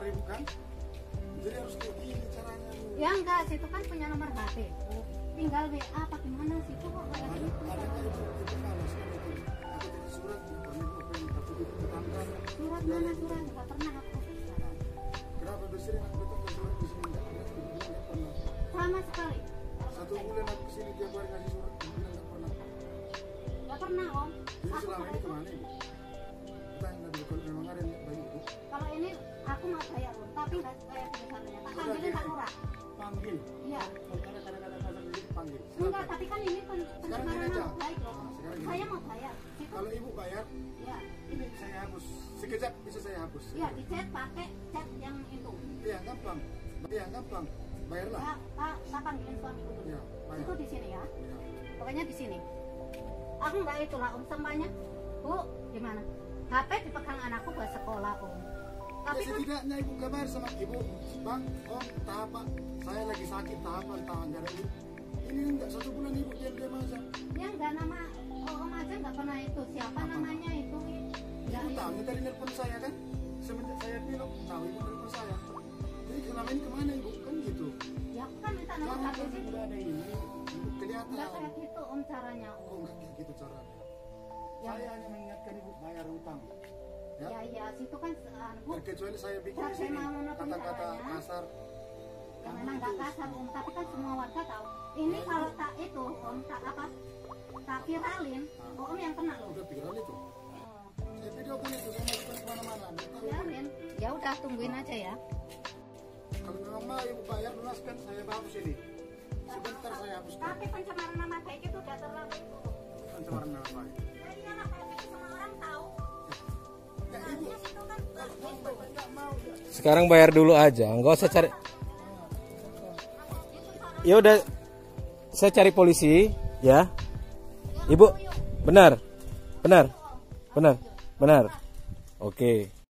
ribu kan? Jadi harus kayak gini caranya. Ya enggak, situ kan punya nomor HP. Tinggal WA apa gimana situ kok kayak gitu. Ada itu malas kan itu. Aku jadi surat pernah open tapi di tetangga. Surat mana surat enggak pernah aku. Kenapa bersering aku datang ke surat di sini enggak pernah. Sama sekali. 1 bulan aku kesini tiap hari ngasih surat, enggak pernah. Enggak pernah Om. Jadi selama ini kemana Ibu? Tanya dulu kalau memang ada niat baik itu. Kalau ini aku mau bayar Om, tapi enggak bayar sebesarnya. Tak panggilin tak murah. Panggil. Iya. Kalau kadang-kadang kasar dulu panggil. Enggak, tapi kan ini pencemaran nama baik loh. Sekarang Saya mau bayar. Situ. kalau Ibu bayar, Ya. ini saya hapus. Sekejap bisa saya hapus. Iya, dicat pakai cat yang itu. Iya, gampang. Iya, gampang. Bayarlah. Tak panggilin suamiku dulu. Iya, bayar. Itu di sini ya. Iya. Pokoknya di sini. Aku enggak itulah Om semuanya. Bu, gimana? HP dipegang anakku buat sekolah Om. Tapi Ya, setidaknya Ibu kabar sama Ibu, Bang, Om, tahapan. Saya lagi sakit tahapan tangan darah Ibu. Ini enggak 1 bulan Ibu diam aja. ya enggak nama Om aja enggak pernah itu. Siapa namanya itu? Enggak Ibu tahu ini tadi nelpon saya kan? Semenjak saya bilang, tahu Ibu nelpon saya. Jadi selama ini kemana Ibu? Kan gitu. Ya aku kan minta nomor Jangan HP kalau sih. udah ada ini, Ibu kelihatan. Enggak kayak gitu Om caranya Oh, Om. enggak kayak gitu caranya. Ya. Saya hanya mengingatkan Ibu bayar utang. Ya. Ya situ kan Bu. Terkecuali saya bikin Saya di sini mau menepi kata-kata caranya. kasar. Ya memang enggak kasar Om, tapi kan semua warga tahu. Ini kalau tak itu Om tak apa? Tak viralin, Om yang kena loh. Udah viral itu. Oh. Saya video kan itu, saya masukkan kemana-mana. Biar tahu. Biarin. Ya udah tungguin aja ya. Kalau memang mau Ibu bayar lunaskan, saya hapus ini. Sebentar saya hapuskan. Tapi pencemaran nama baik itu udah terlalu itu. Pencemaran nama baik. Ya iyalah kayak gitu semua orang tahu. Ya Ibu, Harusnya situ kan itu. enggak mau ya. Sekarang bayar dulu aja, nggak usah cari. Ya udah, saya cari polisi, ya. Ibu, benar, benar, benar, benar. Oke.